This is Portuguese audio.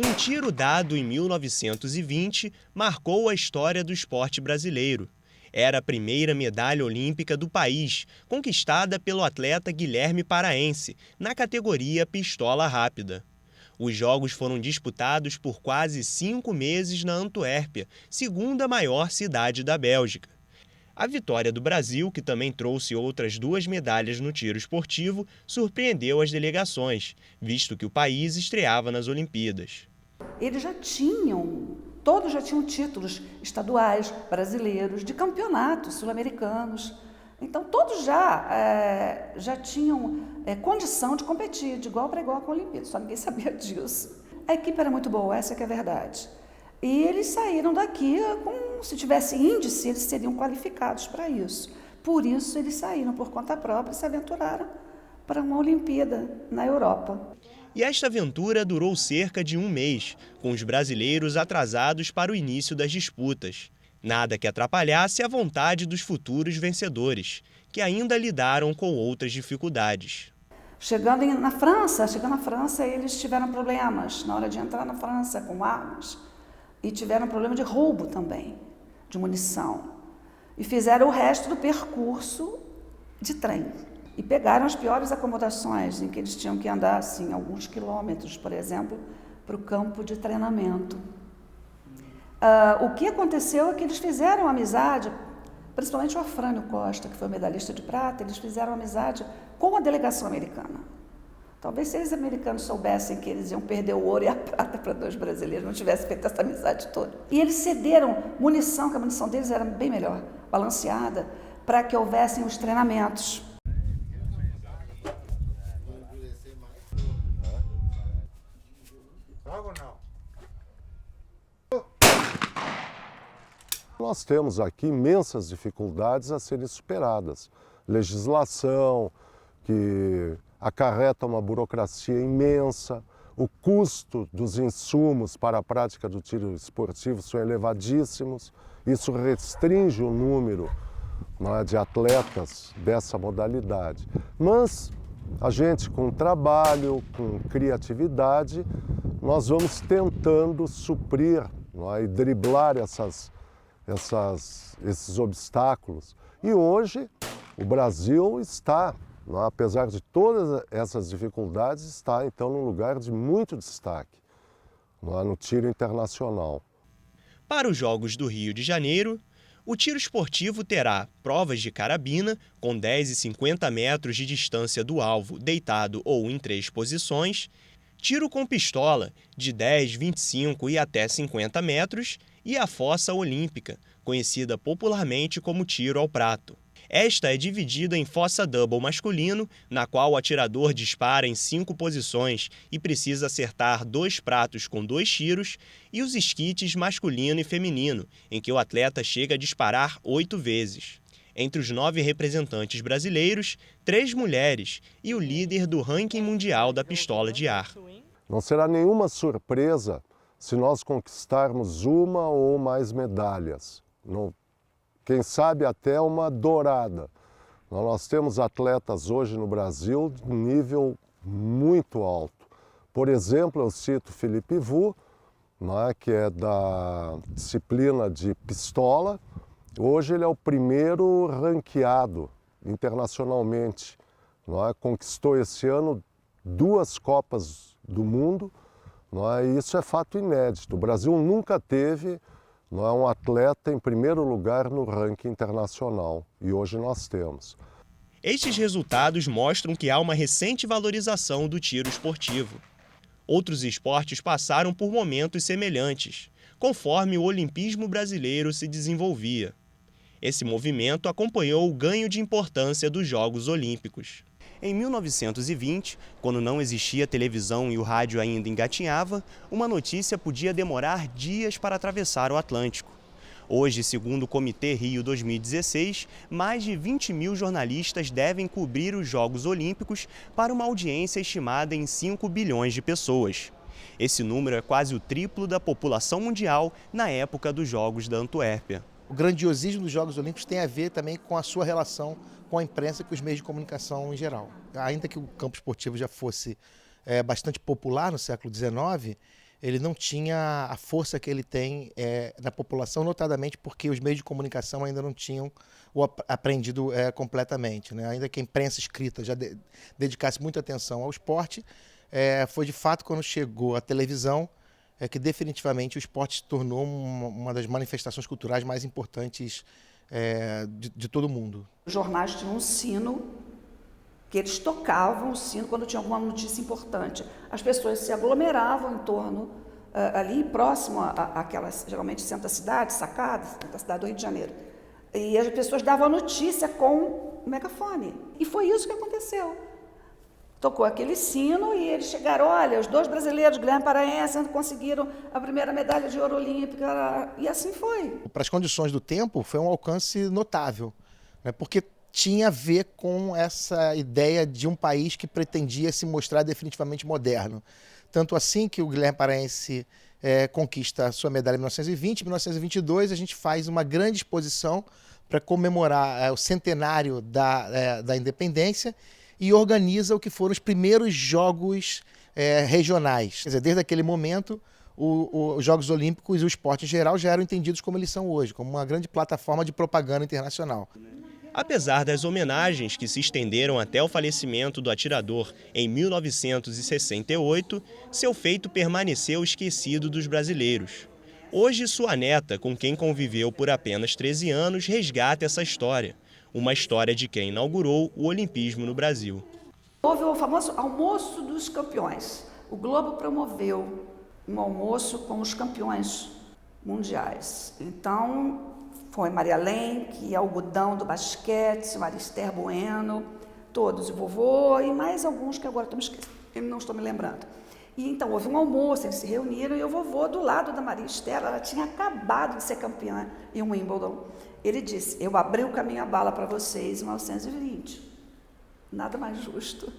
Um tiro dado em 1920 marcou a história do esporte brasileiro. Era a primeira medalha olímpica do país, conquistada pelo atleta Guilherme Paraense, na categoria pistola rápida. Os jogos foram disputados por quase 5 meses na Antuérpia, segunda maior cidade da Bélgica. A vitória do Brasil, que também trouxe outras 2 medalhas no tiro esportivo, surpreendeu as delegações, visto que o país estreava nas Olimpíadas. Eles todos já tinham títulos estaduais, brasileiros, de campeonatos sul-americanos. Então, todos já tinham condição de competir, de igual para igual com a Olimpíada, só ninguém sabia disso. A equipe era muito boa, essa que é a verdade. E eles saíram daqui, se tivesse índice, eles seriam qualificados para isso. Por isso, eles saíram por conta própria e se aventuraram para uma Olimpíada na Europa. E esta aventura durou cerca de 1 mês, com os brasileiros atrasados para o início das disputas. Nada que atrapalhasse a vontade dos futuros vencedores, que ainda lidaram com outras dificuldades. Chegando na França, eles tiveram problemas na hora de entrar na França com armas. E tiveram problema de roubo também, de munição. E fizeram o resto do percurso de trem. E pegaram as piores acomodações, em que eles tinham que andar assim, alguns quilômetros, por exemplo, para o campo de treinamento. O que aconteceu é que eles fizeram amizade, principalmente o Afrânio Costa, que foi medalhista de prata, eles fizeram amizade com a delegação americana. Talvez se os americanos soubessem que eles iam perder o ouro e a prata para 2 brasileiros, não tivessem feito essa amizade toda. E eles cederam munição, que a munição deles era bem melhor, balanceada, para que houvessem os treinamentos. Nós temos aqui imensas dificuldades a serem superadas. Legislação, que acarreta uma burocracia imensa, o custo dos insumos para a prática do tiro esportivo são elevadíssimos, isso restringe o número de atletas dessa modalidade. Mas a gente, com trabalho, com criatividade, nós vamos tentando suprir e driblar esses obstáculos. E hoje o Brasil está, apesar de todas essas dificuldades, está então num lugar de muito destaque no tiro internacional. Para os Jogos do Rio de Janeiro, o tiro esportivo terá provas de carabina com 10 e 50 metros de distância do alvo deitado ou em 3 posições, tiro com pistola de 10, 25 e até 50 metros e a fossa olímpica, conhecida popularmente como tiro ao prato. Esta é dividida em fossa double masculino, na qual o atirador dispara em 5 posições e precisa acertar 2 pratos com 2 tiros, e os esquites masculino e feminino, em que o atleta chega a disparar 8 vezes. Entre os 9 representantes brasileiros, 3 mulheres e o líder do ranking mundial da pistola de ar. Não será nenhuma surpresa se nós conquistarmos uma ou mais medalhas. Quem sabe até uma dourada. Nós temos atletas hoje no Brasil de nível muito alto. Por exemplo, eu cito Felipe Vu, que é da disciplina de pistola. Hoje ele é o primeiro ranqueado internacionalmente. Conquistou esse ano 2 Copas do Mundo. E isso é fato inédito. O Brasil nunca teve um atleta em primeiro lugar no ranking internacional, e hoje nós temos. Estes resultados mostram que há uma recente valorização do tiro esportivo. Outros esportes passaram por momentos semelhantes, conforme o olimpismo brasileiro se desenvolvia. Esse movimento acompanhou o ganho de importância dos Jogos Olímpicos. Em 1920, quando não existia televisão e o rádio ainda engatinhava, uma notícia podia demorar dias para atravessar o Atlântico. Hoje, segundo o Comitê Rio 2016, mais de 20 mil jornalistas devem cobrir os Jogos Olímpicos para uma audiência estimada em 5 bilhões de pessoas. Esse número é quase o triplo da população mundial na época dos Jogos da Antuérpia. O grandiosismo dos Jogos Olímpicos tem a ver também com a sua relação com a imprensa e com os meios de comunicação em geral. Ainda que o campo esportivo já fosse bastante popular no século XIX, ele não tinha a força que ele tem na população, notadamente porque os meios de comunicação ainda não tinham aprendido completamente, né? Ainda que a imprensa escrita já dedicasse muita atenção ao esporte, foi de fato quando chegou a televisão que definitivamente o esporte se tornou uma das manifestações culturais mais importantes de todo o mundo. Os jornais tinham um sino, que eles tocavam o sino quando tinha alguma notícia importante. As pessoas se aglomeravam em torno, ali próximo àquelas, geralmente centro da cidade, Sacada, centro da cidade do Rio de Janeiro. E as pessoas davam a notícia com o megafone. E foi isso que aconteceu. Tocou aquele sino e eles chegaram, olha, os 2 brasileiros, Guilherme Paraense, conseguiram a primeira medalha de ouro olímpica, e assim foi. Para as condições do tempo, foi um alcance notável, né? Porque tinha a ver com essa ideia de um país que pretendia se mostrar definitivamente moderno. Tanto assim que o Guilherme Paraense conquista a sua medalha em 1920. Em 1922, a gente faz uma grande exposição para comemorar o centenário da independência e organiza o que foram os primeiros Jogos regionais. Quer dizer, desde aquele momento, os Jogos Olímpicos e o esporte em geral já eram entendidos como eles são hoje, como uma grande plataforma de propaganda internacional. Apesar das homenagens que se estenderam até o falecimento do atirador em 1968, seu feito permaneceu esquecido dos brasileiros. Hoje, sua neta, com quem conviveu por apenas 13 anos, resgata essa história. Uma história de quem inaugurou o olimpismo no Brasil. Houve o famoso almoço dos campeões. O Globo promoveu um almoço com os campeões mundiais. Então, foi Maria Lenk, Algodão do basquete, Marister Bueno, todos, o vovô e mais alguns que agora não estou me lembrando. E então houve um almoço, eles se reuniram e o vovô do lado da Marister, ela tinha acabado de ser campeã em Wimbledon. Ele disse, eu abri o caminho à bala para vocês em 1920. Nada mais justo.